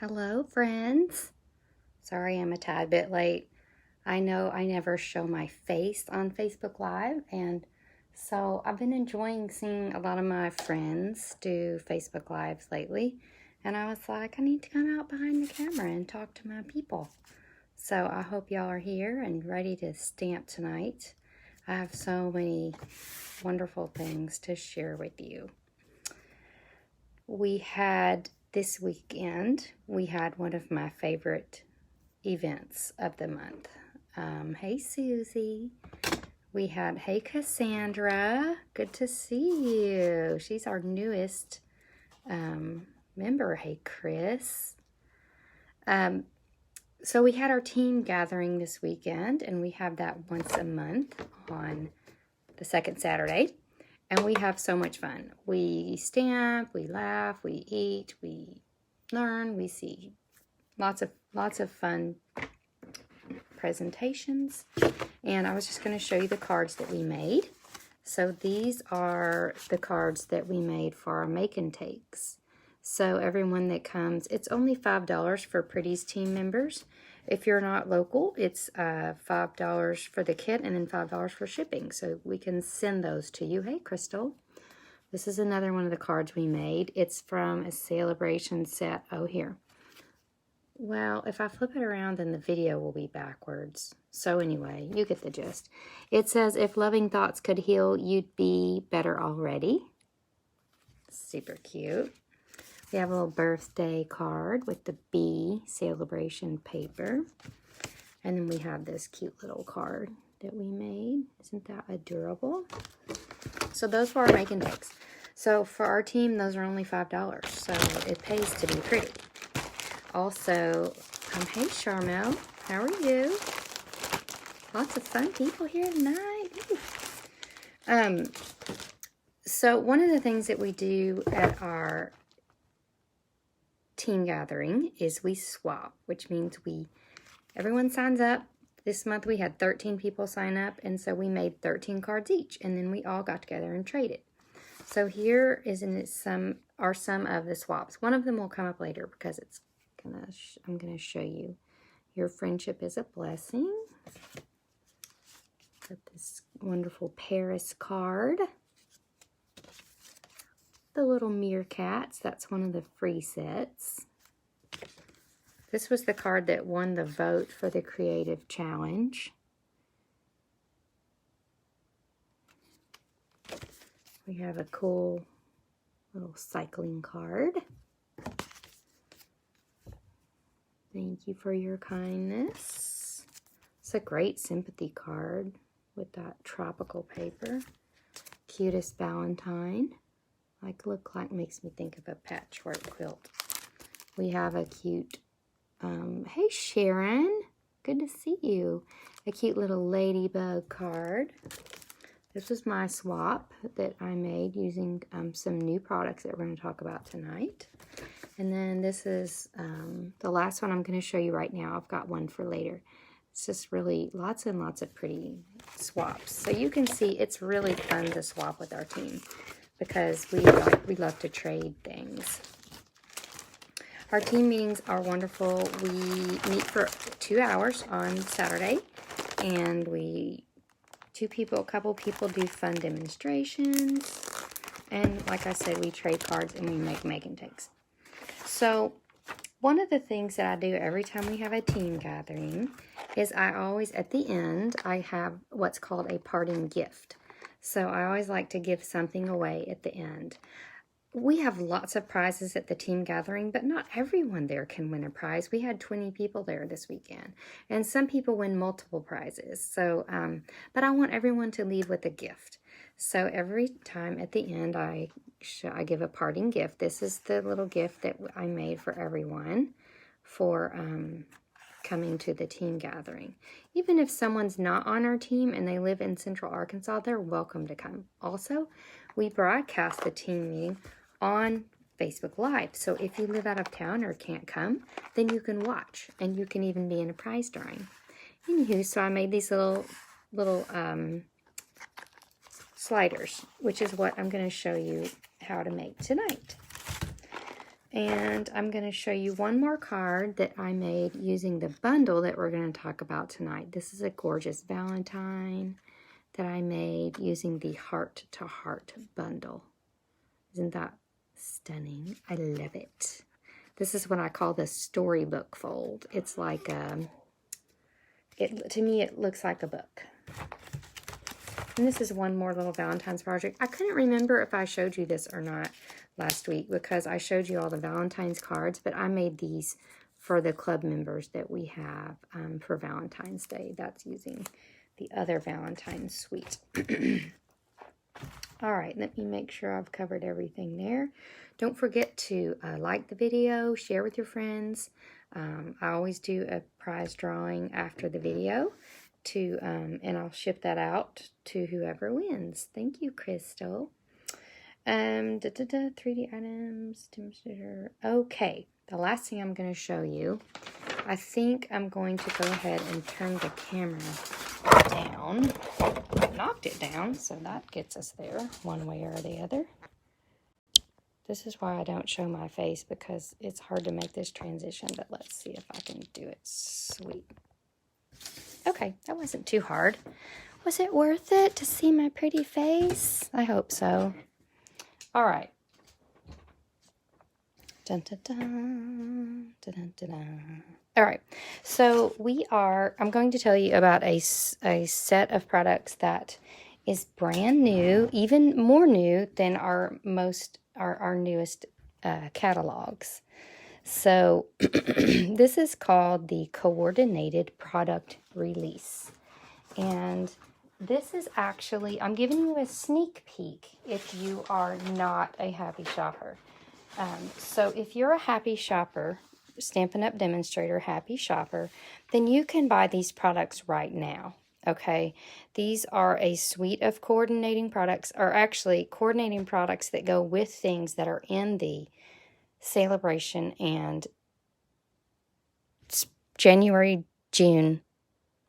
Hello, friends. Sorry I'm a tad bit late. I know I never show my face on Facebook Live, and so I've been enjoying seeing a lot of my friends do Facebook Lives lately, and I was like, I need to come out behind the camera and talk to my people. So I hope y'all are here and ready to stamp tonight. I have so many wonderful things to share with you. This weekend, we had one of my favorite events of the month. Hey, Susie. We had, hey, Cassandra. Good to see you. She's our newest member. Hey, Chris. So we had our team gathering this weekend, and we have that once a month on the second Saturday. And we have so much fun. We stamp, we laugh, we eat, we learn, we see lots of fun presentations. And I was just going to show you the cards that we made. So these are the cards that we made for our make and takes. So everyone that comes, it's only $5 for Pretty's team members. If you're not local, it's $5 for the kit and then $5 for shipping. So we can send those to you. Hey, Crystal. This is another one of the cards we made. It's from a celebration set. Oh, here. Well, if I flip it around, then the video will be backwards. So anyway, you get the gist. It says, if loving thoughts could heal, you'd be better already. Super cute. We have a little birthday card with the bee celebration paper. And then we have this cute little card that we made. Isn't that adorable? So those were our make and takes. So for our team, those are only $5. So it pays to be pretty. Also, hey Charmel, how are you? Lots of fun people here tonight. So one of the things that we do at our team gathering is we swap, which means everyone signs up. This month we had 13 people sign up, and so we made 13 cards each, and then we all got together and traded. So here is some of the swaps. One of them will come up later because I'm gonna show you. Your friendship is a blessing. Got this wonderful Paris card. The little meerkats, that's one of the free sets. This was the card that won the vote for the creative challenge. We have a cool little cycling card. Thank you for your kindness. It's a great sympathy card with that tropical paper. Cutest Valentine. Makes me think of a patchwork quilt. We have a cute, hey Sharon, good to see you. A cute little ladybug card. This was my swap that I made using some new products that we're going to talk about tonight. And then this is the last one I'm going to show you right now. I've got one for later. It's just really lots and lots of pretty swaps. So you can see it's really fun to swap with our team because we love to trade things. Our team meetings are wonderful. We meet for 2 hours on Saturday, and a couple people do fun demonstrations. And like I said, we trade cards and we make and takes. So one of the things that I do every time we have a team gathering is I always, at the end, I have what's called a parting gift. So I always like to give something away at the end. We have lots of prizes at the team gathering, but not everyone there can win a prize. We had 20 people there this weekend, and some people win multiple prizes. So, but I want everyone to leave with a gift. So every time at the end, I give a parting gift. This is the little gift that I made for everyone for coming to the team gathering. Even if someone's not on our team and they live in Central Arkansas, they're welcome to come. Also, we broadcast the team meeting on Facebook Live. So if you live out of town or can't come, then you can watch, and you can even be in a prize drawing. Anywho, so I made these little sliders, which is what I'm going to show you how to make tonight. And I'm going to show you one more card that I made using the bundle that we're going to talk about tonight. This is a gorgeous Valentine that I made using the Heart to Heart bundle. Isn't that stunning? I love it. This is what I call the storybook fold. It's like, to me, it looks like a book. And this is one more little Valentine's project. I couldn't remember if I showed you this or not last week because I showed you all the Valentine's cards, but I made these for the club members that we have for Valentine's Day. That's using the other Valentine's suite. All right, let me make sure I've covered everything there. Don't forget to like the video, share with your friends. I always do a prize drawing after the video and I'll ship that out to whoever wins. Thank you, Crystal. 3D items. Okay, the last thing I'm going to show you, I think I'm going to go ahead and turn the camera down. I knocked it down, so that gets us there one way or the other. This is why I don't show my face, because it's hard to make this transition, but let's see if I can do it. Sweet. Okay, that wasn't too hard. Was it worth it to see my pretty face? I hope so. All right. Dun, dun, dun, dun, dun, dun. All right, so I'm going to tell you about a set of products that is brand new, even more new than our newest catalogs. So this is called the Coordinated Product Release. And this is actually, I'm giving you a sneak peek if you are not a happy shopper. So if you're a happy shopper, Stampin' Up! Demonstrator happy shopper, then you can buy these products right now. Okay, these are a suite of coordinating products, or actually coordinating products that go with things that are in the Celebration and January, June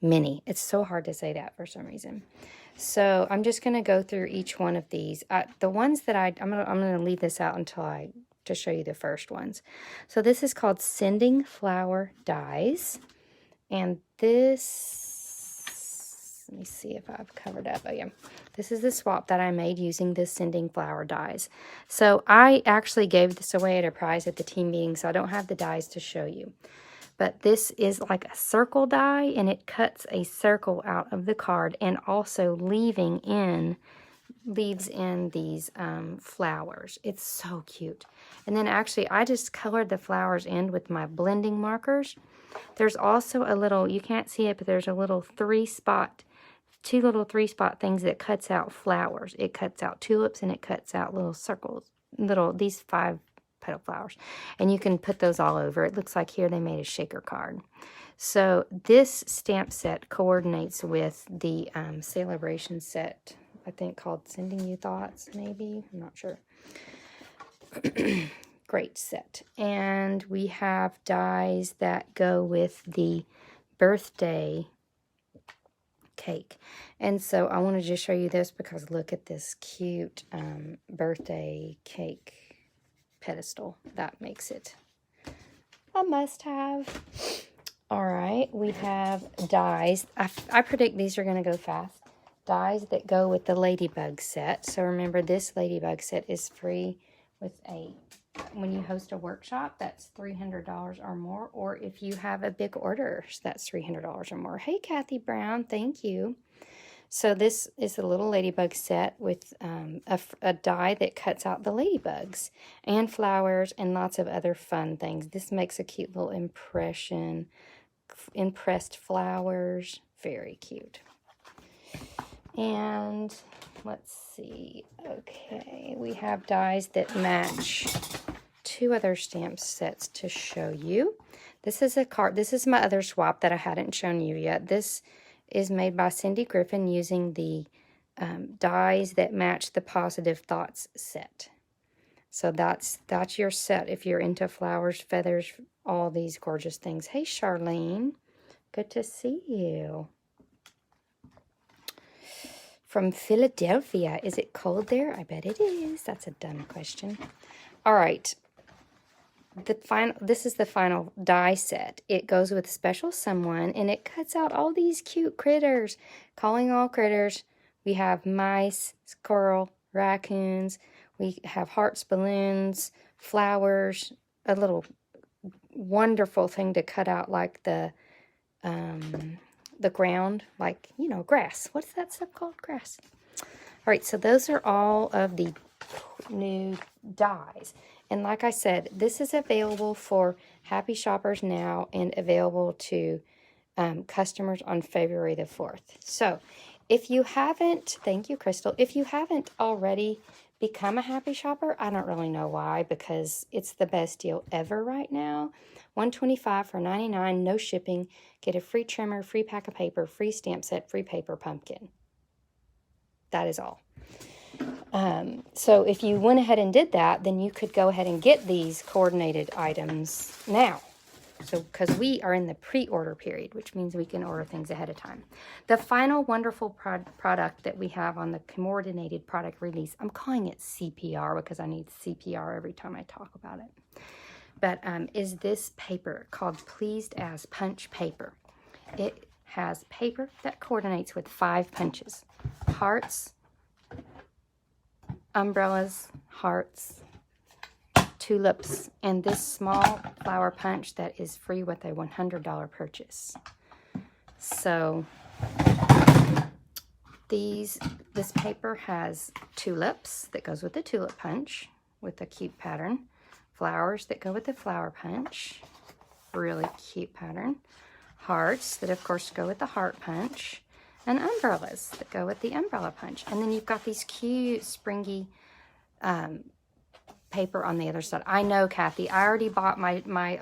mini. It's so hard to say that for some reason. So I'm just going to go through each one of these. The ones that I'm going to leave this out until to show you the first ones. So this is called Sending Flower Dies. And this, let me see if I've covered up. Oh yeah. This is the swap that I made using this Sending Flower dies. So I actually gave this away at a prize at the team meeting, so I don't have the dies to show you. But this is like a circle die, and it cuts a circle out of the card and also leaves in these flowers. It's so cute. And then actually I just colored the flowers in with my blending markers. There's also a little, you can't see it, but there's a little two little three-spot things that cuts out flowers. It cuts out tulips and it cuts out little circles, these 5-petal flowers. And you can put those all over. It looks like here they made a shaker card. So this stamp set coordinates with the Celebration set, I think called Sending You Thoughts, maybe. I'm not sure. Great set. And we have dies that go with the birthday cake. And so I want to just show you this because look at this cute birthday cake pedestal. That makes it a must-have. All right, we have dies. I predict these are going to go fast. Dies that go with the Ladybug set. So remember, this Ladybug set is free with when you host a workshop, that's $300 or more. Or if you have a big order, that's $300 or more. Hey, Kathy Brown, thank you. So this is a little Ladybug set with a die that cuts out the ladybugs and flowers and lots of other fun things. This makes a cute little impressed flowers. Very cute. And let's see. Okay, we have dies that match 2 other stamp sets to show you. This is a card. This is my other swap that I hadn't shown you yet. This is made by Cindy Griffin using the dies that match the Positive Thoughts set. So that's your set if you're into flowers, feathers, all these gorgeous things. Hey, Charlene. Good to see you. From Philadelphia. Is it cold there? I bet it is. That's a dumb question. All right. this is the final die set. It goes with Special Someone, and it cuts out all these cute critters. Calling all critters. We have mice, squirrel, raccoons. We have hearts, balloons, flowers, a little wonderful thing to cut out like the ground, like, you know, grass. What's that stuff called? Grass. All right, so those are all of the new dies. And like I said, this is available for happy shoppers now and available to customers on February the 4th. So if you haven't, thank you, Crystal, if you haven't already become a happy shopper, I don't really know why, because it's the best deal ever right now. $125 for $99, no shipping. Get a free trimmer, free pack of paper, free stamp set, free paper pumpkin. That is all. So if you went ahead and did that, then you could go ahead and get these coordinated items now. So, because we are in the pre-order period, which means we can order things ahead of time. The final wonderful product that we have on the coordinated product release, I'm calling it CPR because I need CPR every time I talk about it. But is this paper called Pleased As Punch Paper. It has paper that coordinates with 5 punches. Hearts, umbrellas, hearts, tulips, and this small flower punch that is free with a $100 purchase. So this paper has tulips that goes with the tulip punch with a cute pattern, flowers that go with the flower punch, really cute pattern, hearts that of course go with the heart punch, and umbrellas that go with the umbrella punch. And then you've got these cute springy paper on the other side. I know, Kathy, I already bought my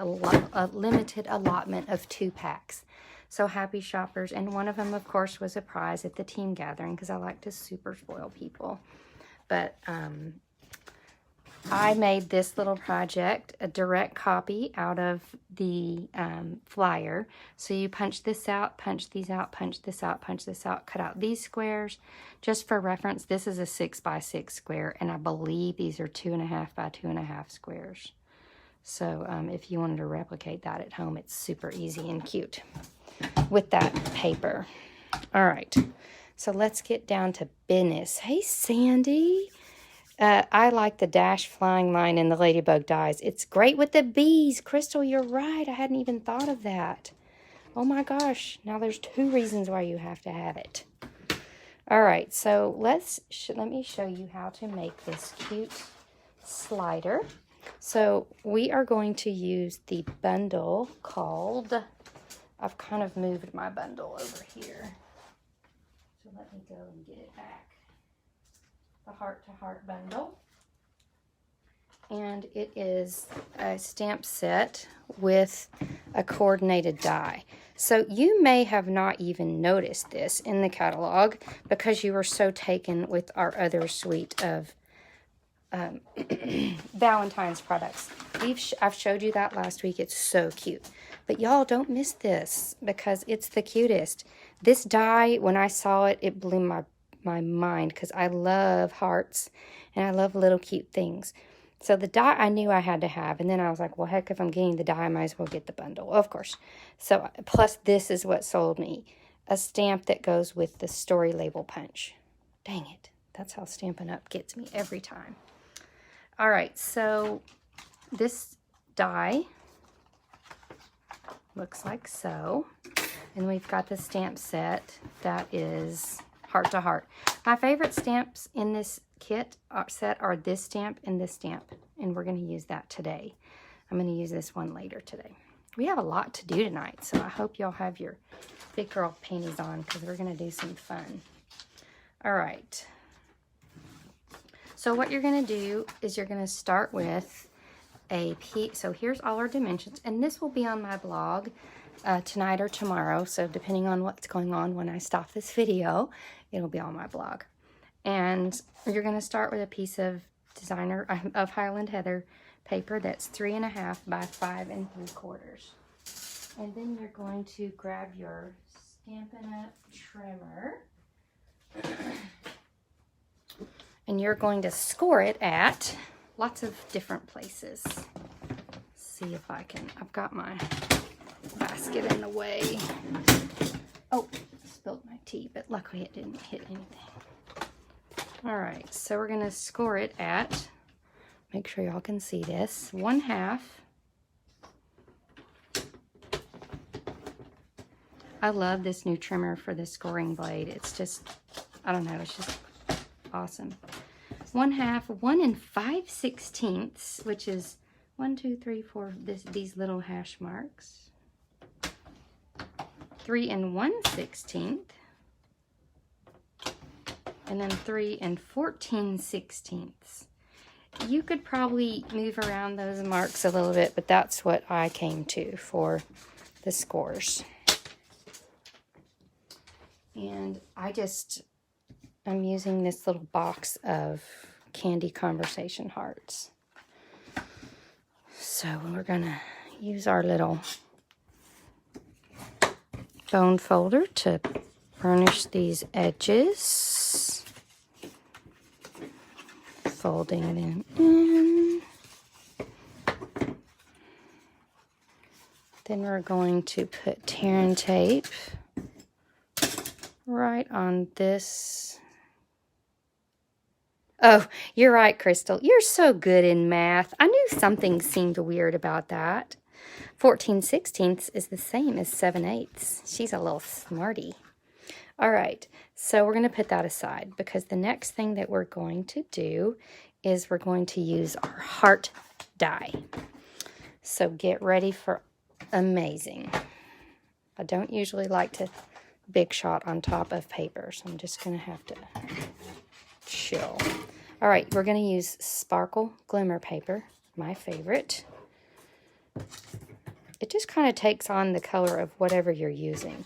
limited allotment of 2 packs. So happy shoppers. And one of them, of course, was a prize at the team gathering because I like to super spoil people. But I made this little project, a direct copy out of the flyer. So you punch this out, punch these out, punch this out, punch this out, cut out these squares. Just for reference, this is a 6 by 6 square, and I believe these are 2.5 by 2.5 squares. So if you wanted to replicate that at home, it's super easy and cute with that paper. All right, so let's get down to business. Hey, Sandy. I like the dash flying line and the ladybug dies. It's great with the bees. Crystal, you're right. I hadn't even thought of that. Oh my gosh. Now there's 2 reasons why you have to have it. All right. So let me show you how to make this cute slider. So we are going to use the bundle called, I've kind of moved my bundle over here. So let me go and get it back. The Heart to Heart bundle, and it is a stamp set with a coordinated die. So you may have not even noticed this in the catalog because you were so taken with our other suite of Valentine's products. I've showed you that last week. It's so cute, but y'all don't miss this because it's the cutest. This die, when I saw it, it blew my mind because I love hearts and I love little cute things. So the die I knew I had to have, and then I was like, well, heck, if I'm getting the die, I might as well get the bundle, of course. So plus this is what sold me, a stamp that goes with the story label punch. Dang it, that's how Stampin' Up! Gets me every time. All right, so this die looks like so, and we've got the stamp set that is Heart to Heart. My favorite stamps in this kit set are this stamp and this stamp, and we're going to use that today. I'm going to use this one later today. We have a lot to do tonight, so I hope y'all have your big girl panties on because we're going to do some fun. All right. So what you're going to do is you're going to start with a piece. So here's all our dimensions, and this will be on my blog tonight or tomorrow, so depending on what's going on when I stop this video, it'll be on my blog. And you're going to start with a piece of Highland Heather paper that's 3.5 by 5 3/4. And then you're going to grab your Stampin' Up! Trimmer, and you're going to score it at lots of different places. see if I can, I've got my basket in the way. Oh, spilled my tea, but luckily it didn't hit anything. All right, so we're gonna score it at, make sure y'all can see this, 1/2. I love this new trimmer for the scoring blade. It's just, I don't know, it's just awesome. 1/2, 1 5/16, which is 1, 2, 3, 4, these little hash marks. 3 1/16, and then 3 14/16. You could probably move around those marks a little bit, but that's what I came to for the scores. And I'm using this little box of candy conversation hearts. So we're gonna use our little bone folder to burnish these edges. Folding them in. Then we're going to put tear and tape right on this. Oh, you're right, Crystal. You're so good in math. I knew something seemed weird about that. 14/16 is the same as 7/8. She's a little smarty. All right, so we're going to put that aside because the next thing that we're going to do is we're going to use our heart die. So get ready for amazing. I don't usually like to big shot on top of paper, so I'm just going to have to chill. All right, we're going to use sparkle glimmer paper, my favorite. It just kind of takes on the color of whatever you're using.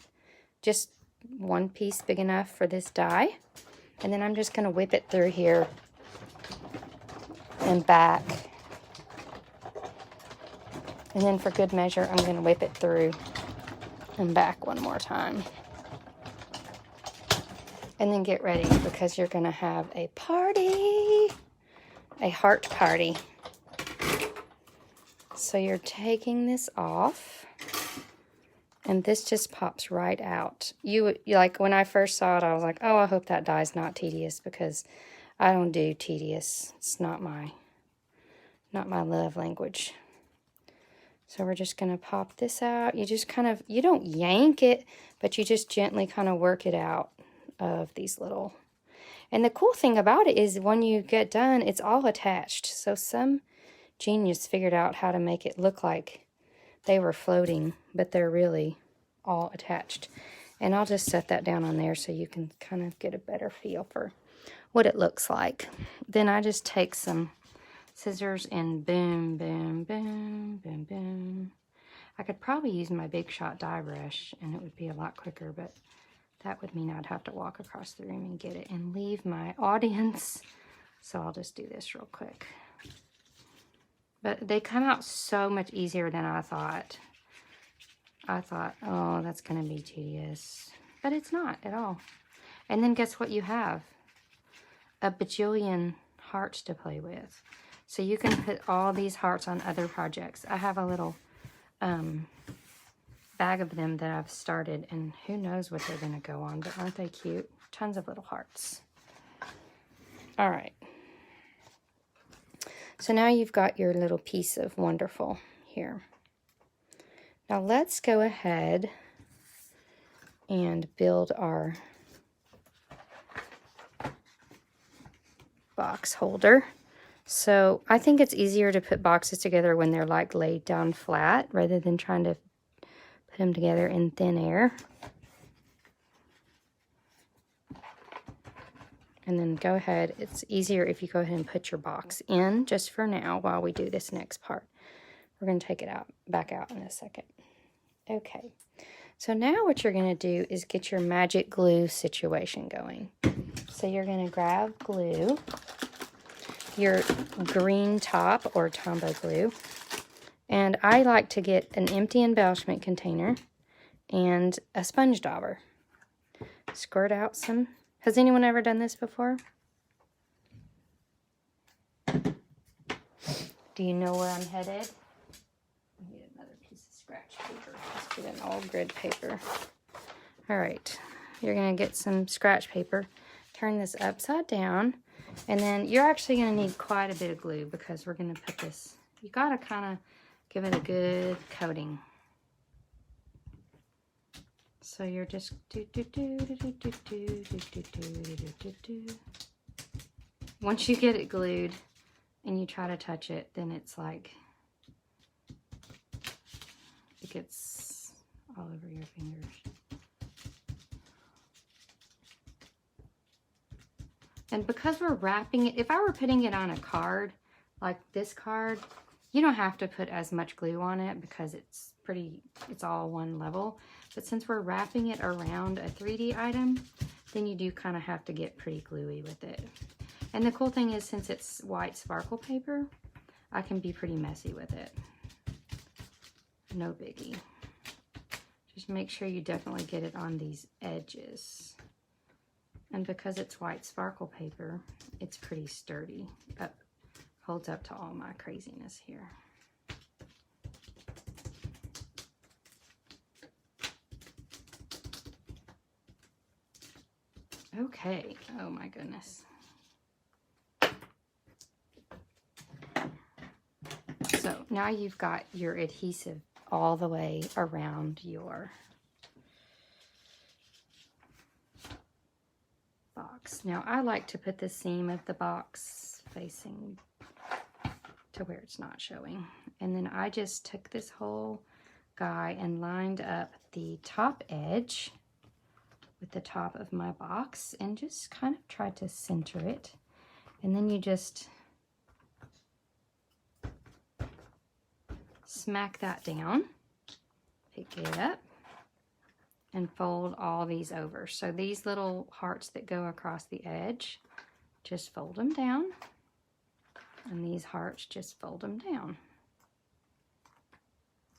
Just one piece big enough for this die, and then I'm just going to whip it through here and back. And then for good measure, I'm going to whip it through and back one more time. And then get ready because you're going to have a party, a heart party. So you're taking this off, and this just pops right out. You like, when I first saw it, I was like, oh, I hope that die's not tedious because I don't do tedious. It's not my love language. So we're just going to pop this out. You just kind of, you don't yank it, but you just gently kind of work it out of these little. And the cool thing about it is when you get done, it's all attached. So some genius figured out how to make it look like they were floating, but they're really all attached. And I'll just set that down on there so you can kind of get a better feel for what it looks like. Then I just take some scissors and boom, boom, boom, boom, boom. I could probably use my Big Shot die brush and it would be a lot quicker, but that would mean I'd have to walk across the room and get it and leave my audience. So I'll just do this real quick. But they come out so much easier than I thought. I thought, oh, that's going to be tedious. But it's not at all. And then guess what you have? A bajillion hearts to play with. So you can put all these hearts on other projects. I have a little bag of them that I've started, and who knows what they're going to go on, but aren't they cute? Tons of little hearts. All right. So now you've got your little piece of wonderful here. Now let's go ahead and build our box holder. So I think it's easier to put boxes together when they're like laid down flat rather than trying to put them together in thin air. And then go ahead, it's easier if you go ahead and put your box in just for now while we do this next part. We're going to take it out, back out in a second. Okay, so now what you're going to do is get your magic glue situation going. So you're going to grab glue, your green top or Tombow glue, and I like to get an empty embellishment container and a sponge dauber. Squirt out some. Has anyone ever done this before? Do you know where I'm headed? scratch paper. Let's get an old grid paper. All right, you're gonna get some scratch paper. Turn this upside down, and then you're actually gonna need quite a bit of glue because we're gonna put this, you gotta kind of give it a good coating. So you're just once you get it glued and you try to touch it, then it's like it gets all over your fingers. And because we're wrapping it, if I were putting it on a card, like this card, you don't have to put as much glue on it because it's all one level. But since we're wrapping it around a 3D item, then you do kind of have to get pretty gluey with it. And the cool thing is, since it's white sparkle paper, I can be pretty messy with it. No biggie. Just make sure you definitely get it on these edges. And because it's white sparkle paper, it's pretty sturdy. Holds up to all my craziness here. Okay, oh my goodness. So now you've got your adhesive all the way around your box. Now I like to put the seam of the box facing to where it's not showing. And then I just took this whole guy and lined up the top edge with the top of my box and just kind of tried to center it. And then you just smack that down, pick it up, and fold all these over. So these little hearts that go across the edge, just fold them down. And these hearts, just fold them down.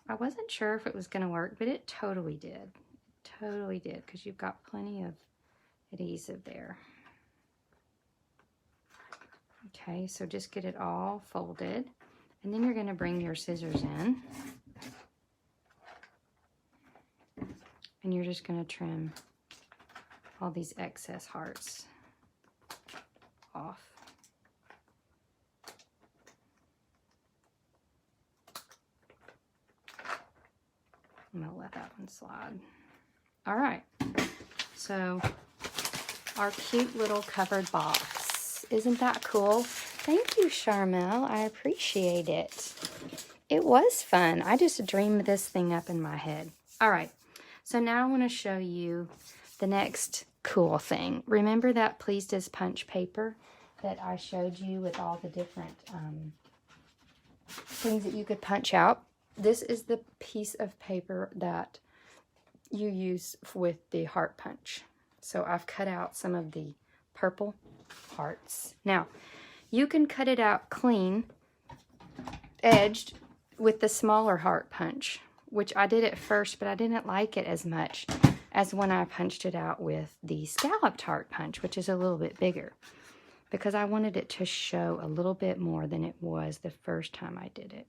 I wasn't sure if it was going to work, but it totally did. It totally did, because you've got plenty of adhesive there. Okay, so just get it all folded. And then you're going to bring your scissors in. And you're just going to trim all these excess hearts off. I'm going to let that one slide. All right, so our cute little covered box. Isn't that cool? Thank you, Charmel. I appreciate it. It was fun. I just dreamed this thing up in my head. All right, so now I want to show you the next cool thing. Remember that Pleased as Punch paper that I showed you with all the different things that you could punch out? This is the piece of paper that you use with the heart punch. So I've cut out some of the purple hearts. Now, you can cut it out clean, edged, with the smaller heart punch, which I did at first, but I didn't like it as much as when I punched it out with the scalloped heart punch, which is a little bit bigger, because I wanted it to show a little bit more than it was the first time I did it.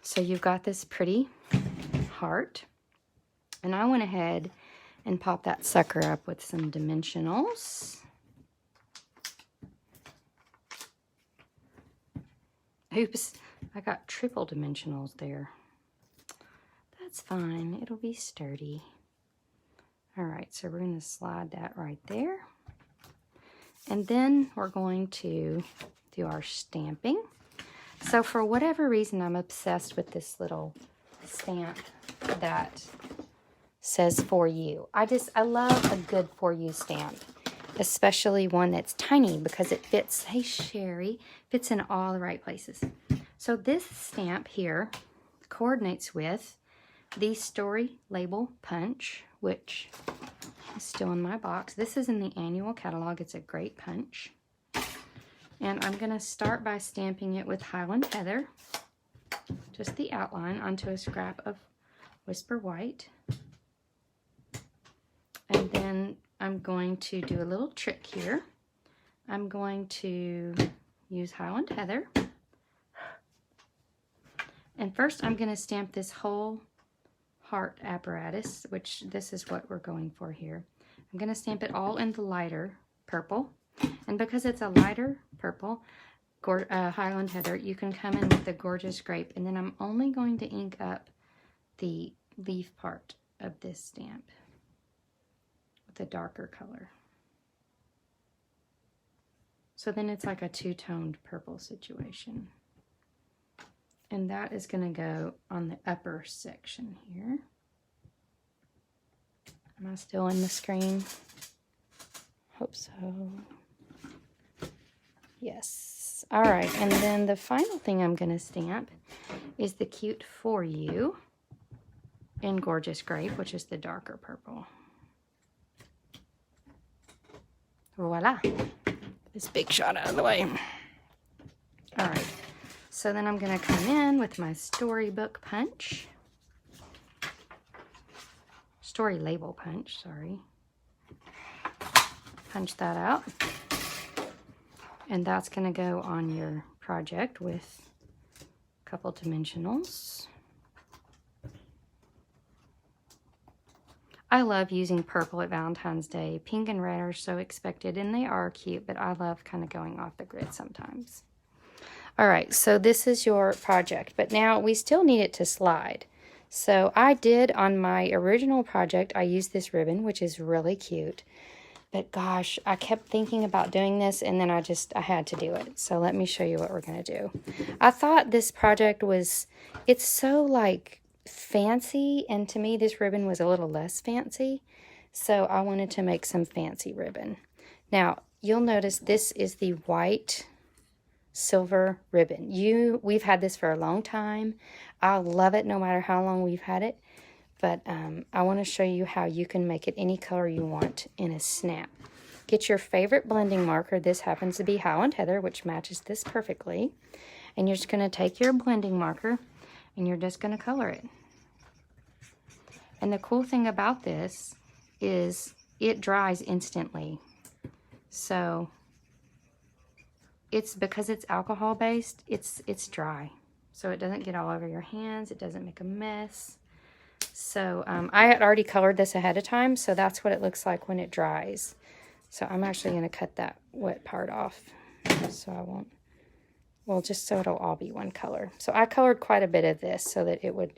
So you've got this pretty heart, and I went ahead and popped that sucker up with some dimensionals. Oops, I got triple dimensionals there. That's fine, it'll be sturdy. All right, so we're going to slide that right there. And then we're going to do our stamping. So for whatever reason, I'm obsessed with this little stamp that says "For You." I love a good "For You" stamp, especially one that's tiny, because it fits, hey Sherry, fits in all the right places. So this stamp here coordinates with the Story Label Punch, which is still in my box. This is in the annual catalog. It's a great punch. And I'm going to start by stamping it with Highland Heather, just the outline, onto a scrap of Whisper White. And then I'm going to do a little trick here. I'm going to use Highland Heather. And first I'm going to stamp this whole heart apparatus, which this is what we're going for here. I'm going to stamp it all in the lighter purple. And because it's a lighter purple, Highland Heather, you can come in with the Gorgeous Grape. And then I'm only going to ink up the leaf part of this stamp with a darker color. So then it's like a two-toned purple situation. And that is going to go on the upper section here. Am I still in the screen? Hope so. Yes. All right, and then the final thing I'm going to stamp is the Cute For You in Gorgeous Grape, which is the darker purple. Voila. This big shot out of the way. All right, so then I'm going to come in with my storybook punch. Story label punch, sorry. Punch that out. And that's going to go on your project with a couple dimensionals. I love using purple at Valentine's Day. Pink and red are so expected, and they are cute, but I love kind of going off the grid sometimes. All right, so this is your project, but now we still need it to slide. So I did on my original project, I used this ribbon, which is really cute. But gosh, I kept thinking about doing this, and then I had to do it. So let me show you what we're going to do. I thought this project was, it's so like fancy, and to me this ribbon was a little less fancy. So I wanted to make some fancy ribbon. Now, you'll notice this is the white silver ribbon. We've had this for a long time. I love it no matter how long we've had it. But I want to show you how you can make it any color you want in a snap. Get your favorite blending marker. This happens to be Highland Heather, which matches this perfectly. And you're just going to take your blending marker and you're just going to color it. And the cool thing about this is it dries instantly. So because it's alcohol based, it's dry. So it doesn't get all over your hands. It doesn't make a mess. So I had already colored this ahead of time, so that's what it looks like when it dries. So I'm actually going to cut that wet part off, so I won't, well, just so it'll all be one color. So I colored quite a bit of this so that it would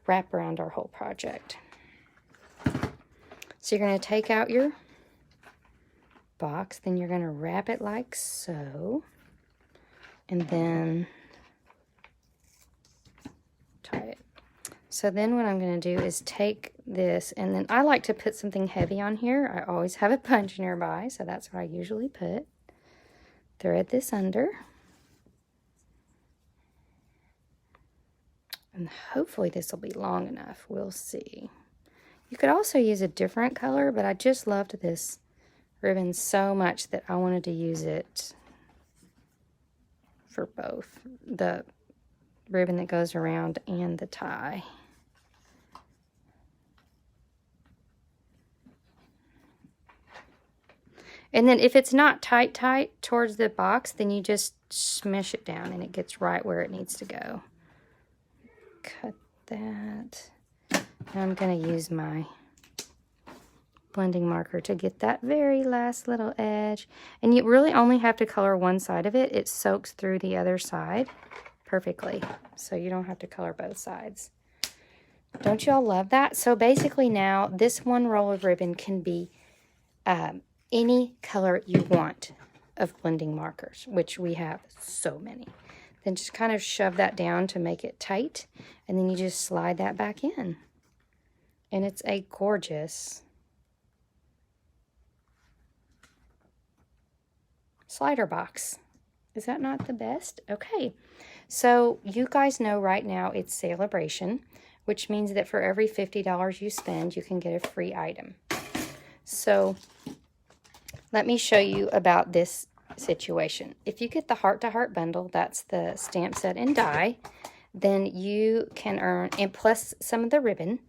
wrap around our whole project. So you're going to take out your box, then you're going to wrap it like so, and then tie it. So then what I'm going to do is take this, and then I like to put something heavy on here. I always have a punch nearby, so that's what I usually put. Thread this under. And hopefully this will be long enough. We'll see. You could also use a different color, but I just loved this ribbon so much that I wanted to use it for both the ribbon that goes around and the tie. And then if it's not tight towards the box, then you just smush it down and it gets right where it needs to go. Cut that. Now I'm going to use my blending marker to get that very last little edge. And you really only have to color one side of it. It soaks through the other side perfectly. So you don't have to color both sides. Don't y'all love that? So basically now this one roll of ribbon can be any color you want of blending markers, which we have so many. Then just kind of shove that down to make it tight, and then you just slide that back in. And it's a gorgeous slider box. Is that not the best? Okay, so you guys know right now it's Celebration, which means that for every $50 you spend, you can get a free item. So let me show you about this situation. If you get the Heart to Heart bundle, that's the stamp set and die, then you can earn, and plus some of the ribbon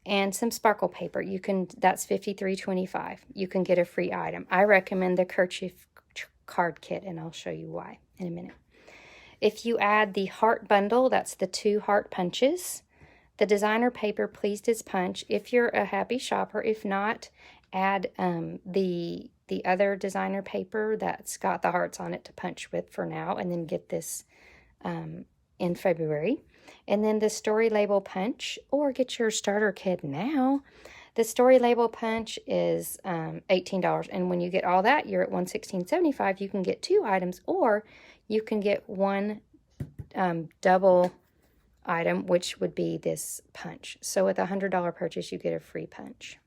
and some sparkle paper, that's $53.25. You can get a free item. I recommend the Kerchief Card Kit, and I'll show you why in a minute. If you add the heart bundle, that's the 2 heart punches. The designer paper pleased his punch if you're a happy shopper. If not, add the other designer paper that's got the hearts on it to punch with for now, and then get this in February. And then the story label punch, or get your starter kit now. The story label punch is $18, and when you get all that, you're at $116.75. You can get 2 items, or you can get one double item, which would be this punch. So with a $100 purchase, you get a free punch.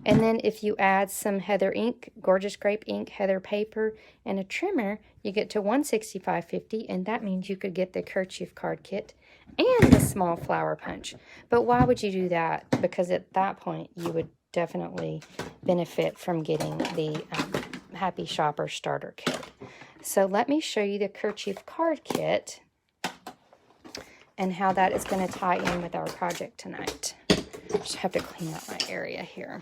And then if you add some heather ink, gorgeous grape ink, heather paper, and a trimmer, you get to $165.50, and that means you could get the Kerchief Card Kit and the small flower punch. But why would you do that? Because at that point, you would definitely benefit from getting the Happy Shopper Starter Kit. So let me show you the Kerchief Card Kit and how that is going to tie in with our project tonight. Just have to clean up my area here.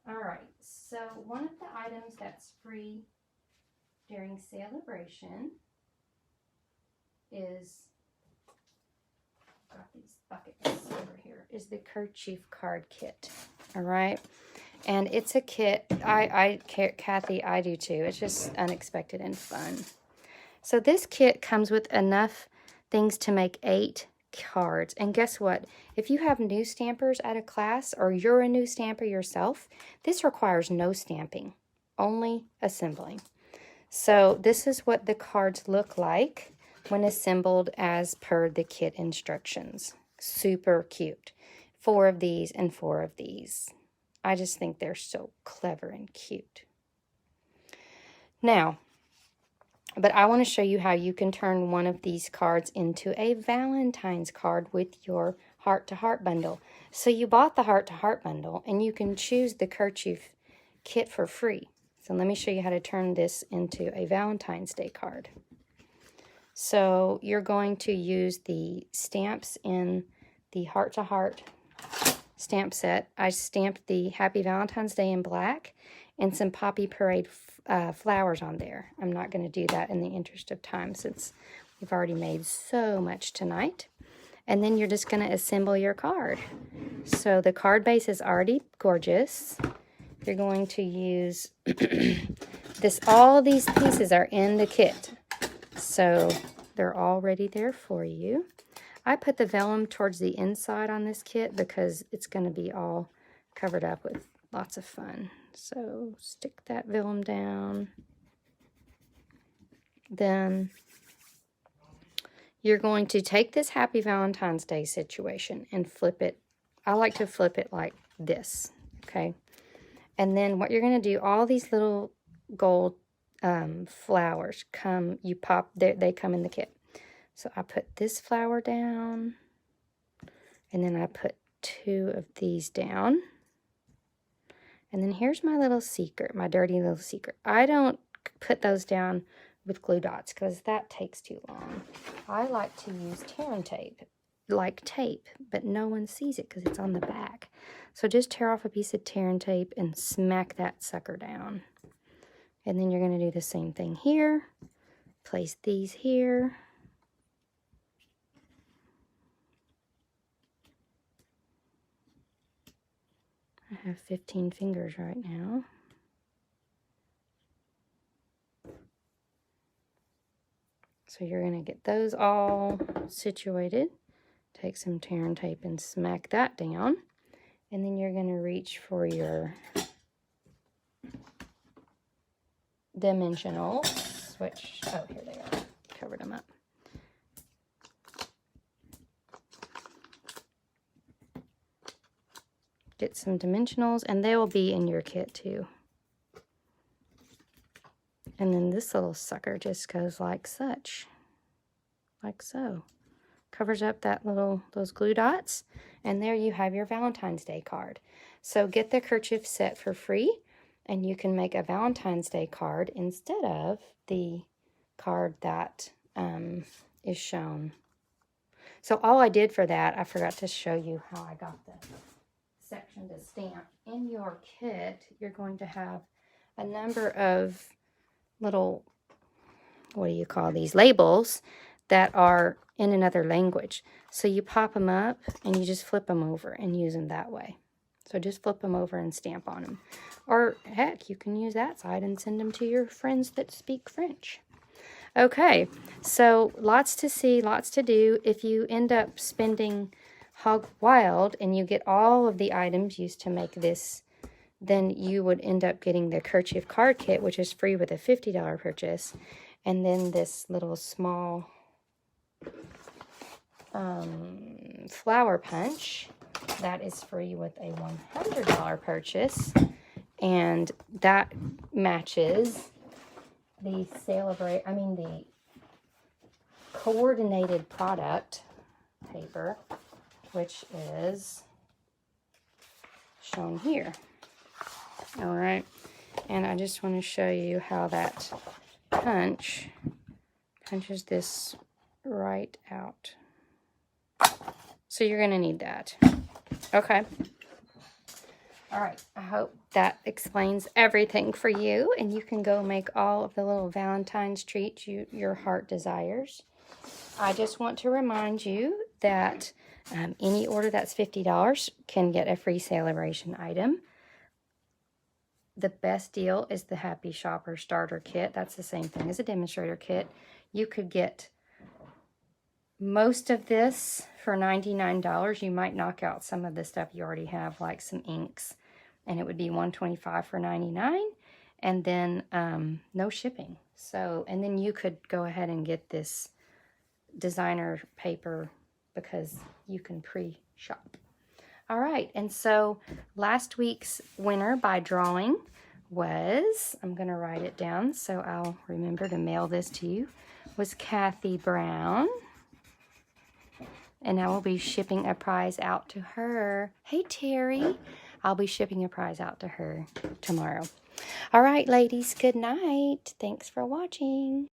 All right, so one of the items that's free during celebration is, got these buckets over here, is the Kerchief Card Kit. All right, and it's a kit. Kathy, I do too. It's just unexpected and fun. So this kit comes with enough things to make 8 cards. And guess what? If you have new stampers at a class, or you're a new stamper yourself, this requires no stamping, only assembling. So this is what the cards look like when assembled as per the kit instructions. Super cute. 4 of these and 4 of these. I just think they're so clever and cute. Now, but I want to show you how you can turn one of these cards into a Valentine's card with your heart-to-heart bundle. So you bought the heart-to-heart bundle, and you can choose the Kerchief kit for free. So let me show you how to turn this into a Valentine's Day card. So you're going to use the stamps in the heart-to-heart stamp set. I stamped the Happy Valentine's Day in black and some Poppy Parade flowers on there. I'm not going to do that in the interest of time since we've already made so much tonight. And then you're just going to assemble your card. So the card base is already gorgeous. You're going to use this. All these pieces are in the kit, so they're already there for you. I put the vellum towards the inside on this kit because it's going to be all covered up with lots of fun. So stick that vellum down. Then you're going to take this Happy Valentine's Day situation and flip it. I like to flip it like this, okay? And then what you're going to do, all these little gold flowers come, you pop, they come in the kit. So I put this flower down, and then I put 2 of these down. And then here's my little secret, my dirty little secret. I don't put those down with glue dots because that takes too long. I like to use tear and tape, like tape, but no one sees it because it's on the back. So just tear off a piece of tear and tape and smack that sucker down. And then you're going to do the same thing here. Place these here. I have 15 fingers right now. So you're going to get those all situated. Take some tear and tape and smack that down. And then you're going to reach for your dimensionals, which, oh, here they are. Covered them up. Get some dimensionals, and they will be in your kit too. And then this little sucker just goes like such, like so. Covers up that those glue dots, and there you have your Valentine's Day card. So get the Kerchief set for free, and you can make a Valentine's Day card instead of the card that is shown. So all I did for that, I forgot to show you how I got the section to stamp. In your kit, you're going to have a number of little what do you call these, labels that are in another language. So you pop them up and you just flip them over and use them that way. So just flip them over and stamp on them. Or heck, you can use that side and send them to your friends that speak French. Okay, so lots to see, lots to do. If you end up spending hog wild and you get all of the items used to make this, then you would end up getting the Kerchief Card Kit, which is free with a $50 purchase. And then this little small flower punch, that is free with a $100 purchase. And that matches the the coordinated product paper, which is shown here. All right, and I just want to show you how that punches this right out. So you're going to need that. Okay. All right, I hope that explains everything for you, and you can go make all of the little Valentine's treats your heart desires. I just want to remind you that any order that's $50 can get a free celebration item. The best deal is the Happy Shopper Starter Kit. That's the same thing as a demonstrator kit. You could get most of this for $99. You might knock out some of the stuff you already have, like some inks, and it would be $125 for $99, and then no shipping. So, and then you could go ahead and get this designer paper because you can pre-shop. All right, and so last week's winner by drawing was, I'm going to write it down so I'll remember to mail this to you, was Kathy Brown. And I will be shipping a prize out to her. Hey, Terry. I'll be shipping a prize out to her tomorrow. All right, ladies, good night. Thanks for watching.